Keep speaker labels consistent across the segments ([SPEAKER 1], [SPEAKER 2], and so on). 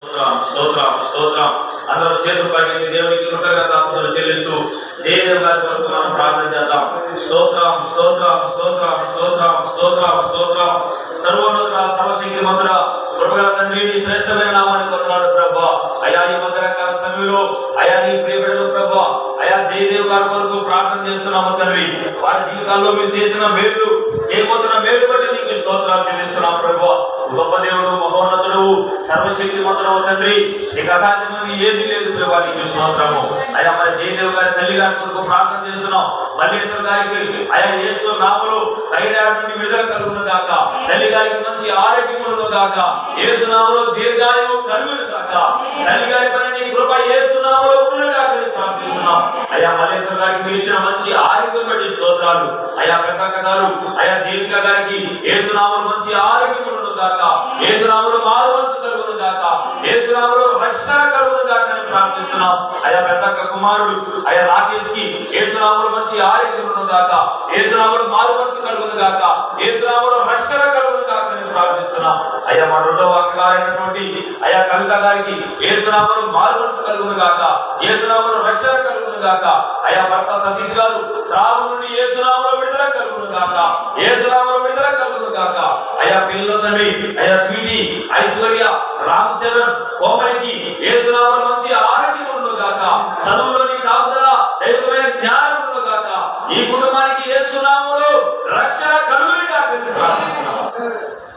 [SPEAKER 1] స్తోత్రం స్తోత్రం అందరూ చేతులు పైకి దేవునికి కృతజ్ఞతాస్తుతులు చెల్లిస్తూ జయదేవ్ గారి కొరకు మనం ప్రార్థన చేద్దాం. స్తోత్రం స్తోత్రం స్తోత్రం స్తోత్రం స్తోత్రం స్తోత్రం సర్వోన్నతుడ సర్వశక్తిమంతుడ కృపగల తండ్రి నీ శ్రేష్టమైన నామానికి వందనాలు ప్రభువా. అయా ఈ మధ్యకాల సమయంలో అయా నీ ప్రియబిడ్డలు ప్రభువా అయా జయదేవ్ గారి కొరకు ప్రార్థన చేస్తున్నాము తండ్రి. వారి జీవితాల్లో మీరు చేసిన మేలు చేయబోతున్న మేలు బట్టి నీకు స్తోత్రాలు చెల్లిస్తున్నాం ప్రభువా. గొప్ప దేవుడు మహోన్నతుడు సర్వశక్తిమంతుడు తండ్రి, నీకు అసాధ్యమని ఏది లేదు ప్రభావ. నీకు స్తోత్రము. అయా మన జయదేవ్ గారి తల్లి గారి కొరకు ప్రార్థన చేస్తున్నాం. మల్లేశ్వర్ గారికి అయా యేసు నామములో థైరాయిడ్ నుండి విడుదల కలుగును గాక. తల్లి గారికి మంచి ఆరోగ్యం కలుగును గాక. యేసు నామములో దీర్ఘాయువు కలుగును గాక. తల్లి గారి పైన నీ కృప యేసు నామములో ఉండును గాక అని ప్రార్థిస్తున్నాం. అయా మల్లేశ్వర్ గారికి మీరు ఇచ్చిన మంచి ఆరోగ్యం బట్టి స్తోత్రాలు. అయా పెద్దక్క గారు అయా దీర్ఘ గారికి యేసు నామములో మంచి ఆరోగ్యం కలుగును గాక. యేసు నామములో మారు మనసు కలుగును గాక. యేసు నామములో రక్షణ కలుగును గాక అని ప్రార్థిస్తున్నాం. అయా పెద్దక్క కుమారుడు అయా రాకేష్ కి యేసు నామములో మంచి ఆరోగ్యం కలుగును గాక. యేసు నామములో మారు మనసు కలుగును గాక. యేసు నామములో రక్షణ కలుగును గాక అని ప్రార్థిస్తున్నాం. అయా మా రెండవ అక్కగారైనటువంటి అయా కవిత గారికి యేసు నామములో మారు మనసు కలుగును గాక. యేసు నామములో రక్షణ కలుగును గాక. అయా భర్త సతీష్ గారు త్రాగు నుండి యేసు నామములో విడుదల కలుగును గాక. యేసు నామములో విడుదల కలుగును గాక. అయా పిల్లల తండ్రి అయా స్వీటీ ఐశ్వర్య రామ్ చరణ్ కోమలికి యేసు నామములో మంచి ఆరోగ్యం ఉండును గాక. చదువులోని కాపుదల దైవికమైన జ్ఞానం ఉండును గాక. ఈ కుటుంబానికి యేసు నామములో రక్షణ కలుగును గాక అని ప్రార్థిస్తున్నాం.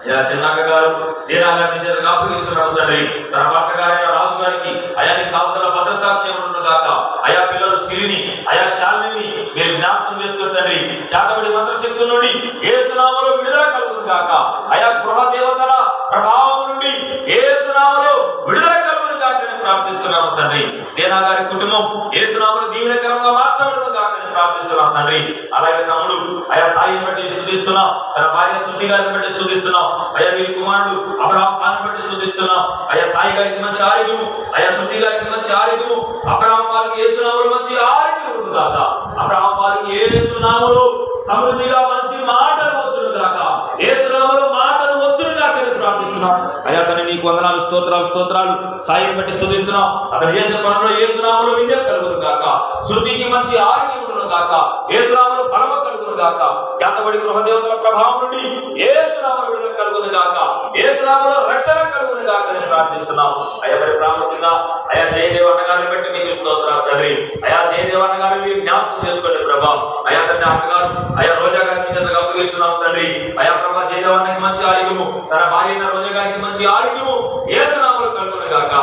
[SPEAKER 1] అయా చిన్నక్క గారు దీనాగారిని చేతులకు అప్పగిస్తున్నాము తండ్రి. తన భర్త గారైన రాజు గారికి అయా నీ కాపుదల భద్రతా క్షేమం గాక. అయా పిల్లలు సిరిని అయా శాలిని మీరు జ్ఞాపకం చేసుకుని తండ్రి. చేతబడి మంత్రశక్తుల నుండి యేసు నామములో విడుదల కలుగును గాక. అయా గృహ దేవతల ప్రభావం నుండి యేసు నామములో విడుదల కలుగును గాక అని ప్రార్థిస్తున్నాము తండ్రి. దీనా గారి కుటుంబం యేసు నామములో దీవెనకరంగా మార్చబడును గాక అని ప్రార్థిస్తున్నాం తండ్రి. అలాగే తమ్ముడు అయా సాయిని బట్టి స్తుతిస్తున్నాం. తన భార్య శృతి గారిని బట్టి స్తుతిస్తున్నాం. అయా వీరి కుమారుడు అబ్రహాం పాల్ని బట్టి స్తుతిస్తున్నాం. అయా సాయి గారికి మంచి ఆరోగ్యము, అయా శృతి గారికి మంచి ఆరోగ్యము, అబ్రహాం పాల్కి యేసు నామములో మంచి ఆరోగ్యం ఉండును గాక. అబ్రహాం పాల్కి యేసు నామములో సమృద్ధిగా మంచి మాటలు వచ్చును గాక. యేసు నామములో మాటలు వచ్చును గాక అని ప్రార్థిస్తున్నాం. అయా తను నీకు వందనాలు స్తోత్రాలు స్తోత్రాలు. సాయిని బట్టి స్తుతిస్తున్నాం. అతను చేసే పనుల్లో యేసు నామములో విజయం కలుగును గాక. శృతికి మంచి ఆరోగ్యం ఉండును గాక. యేసు నామములో బలము కలుగును గాక. చేతబడి గృహ దేవతల ప్రభావం నుండి యేసు నామములో విడుదల కలుగును గాక. యేసు నామములో రక్షణ కలుగును గాక అని ప్రార్థిస్తున్నాం. అయా మరి ప్రాముఖ్యంగా అయా జయదేవ్ అన్నగారిని బట్టి నీకు స్తోత్రాలు తండ్రి. అయా జయదేవ్ అన్నగారిని మీరు జ్ఞాపకం చేసుకోండి ప్రభా. అయా తండ్రి అక్కగారు అయా రోజా గారిని చేతగా అప్పగిస్తున్నాం తండ్రి. అయా ప్రభా జయదేవ్ అన్నకి మంచి ఆరోగ్యము, తన భార్య అయిన రోజా గారికి మంచి ఆరోగ్యము యేసు నామములో కలుగును గాక.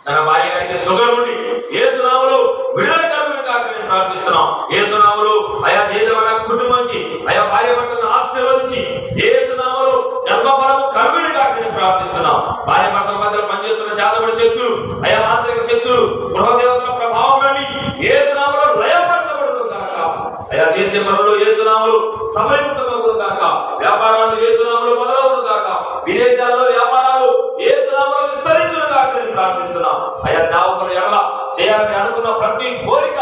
[SPEAKER 1] తన భార్య గారికి షుగర్ నుండి యేసు నామములో విడుదల కలుగును గాక అని ప్రార్థిస్తున్నాం. యేసు నామములో అయా జయదేవ్ అన్న కుటుంబానికి అయా భార్య భర్తలను ఆశీర్వదించి యేసు నామములో గర్భఫలము కలుగును గాక అని ప్రార్థిస్తున్నాం. భార్య భర్తల మధ్య పనిచేస్తున్న చేతబడి శక్తులు అయా మాంత్రిక శక్తులు గృహదేవతల ప్రభావం నుండి యేసు నామములో లయపరచబడును గాక. అయా చేసే పనులు యేసు నామములో సమయముతమగును గాక. వ్యాపారాలు యేసు నామములో మొదలవును గాక. విదేశాల్లో వ్యాపారాలు యేసు నామములో విస్తరించును గాక అని ప్రార్థిస్తున్నాం. అయా సేవకులు ఎలా చేయాలని అనుకున్న ప్రతి కోరిక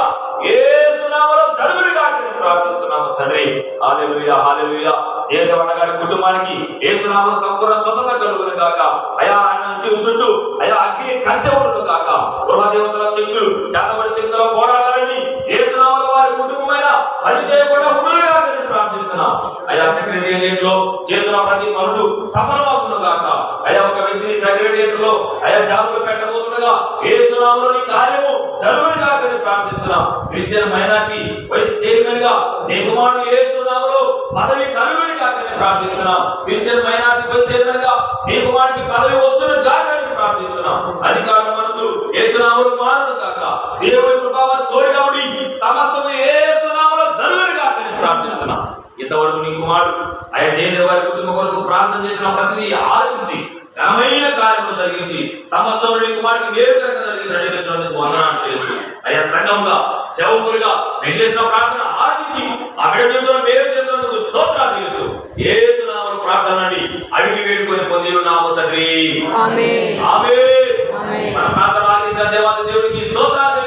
[SPEAKER 1] యేసు నామములో జరుగును గాక అని ప్రార్థిస్తున్నాము తండ్రి. హల్లెలూయా హల్లెలూయా. దేవన్న గారి కుటుంబానికి యేసు నామములో సంపూర్ణ స్వస్థత కలుగును గాక. అయా ఆయన చుట్టూ అయా అగ్ని కంచె ఉండును గాక. గృహ దేవతల శక్తులు చేతబడి శక్తుల పోరాడాలని యేసు నామములో వారి కుటుంబమైన పని చేయకుండా ఉండును గాక అని ప్రార్థిస్తున్నాం. అయా సెక్రటేరియట్ లో చేస్తున్న ప్రతి పనులు సఫలమవును గాక. అయా ఒక వ్యక్తిని సెక్రటేరియట్ లో అయా జాబులు పెట్టబోతుండగా యేసు నామములో నీ కార్యము జరుగును గాక అని ప్రార్థిస్తున్నాం. క్రిస్టియన్ మైనారిటీ వైస్ చైర్మన్ గా నీ కుమారుడు యేసు నామములో పదవి కలుగును గాక అని ప్రార్థిస్తున్నాం. క్రిస్టియన్ మైనారిటీ వైస్ చైర్మన్ గా నీ కుమారుడికి పదవి వచ్చును గాక అని ప్రార్థిస్తున్నాం. అధికారుల మనసు యేసు నామములో మారును గాక. దేవుని కృప వారికి తోడుగా ఉండి సమస్తము యేసు నామములో జరుగును గాక అని ప్రార్థిస్తున్నాం. ఇంతవరకు నీ కుమారుడు అయా జయదేవ్ వారి కుటుంబం కొరకు ప్రార్థన చేసిన ప్రతిదీ ఆలకించి ఘనమైన కార్యములు జరిగించి సమస్తం నీ కుమారుడికి వేరుకరంగా జరిగించి నడిపిస్తున్నందుకు వందనాలు చేస్తూ అయా సంఘంగా సేవకులుగా మీరు చేసిన ప్రార్థన ఆలకించి ఆ బిడ్డ జీవితంలో మేలు చేస్తున్నందుకు స్తోత్రాలు తెలుసు. యేసు నామములో ప్రార్థన నుండి అడిగి వేడుకొని పొంది ఉన్నాము తండ్రి. ఆమేన్ ఆమేన్. మన ప్రార్థన ఆలకించిన దేవాది దేవునికి స్తోత్రాలు.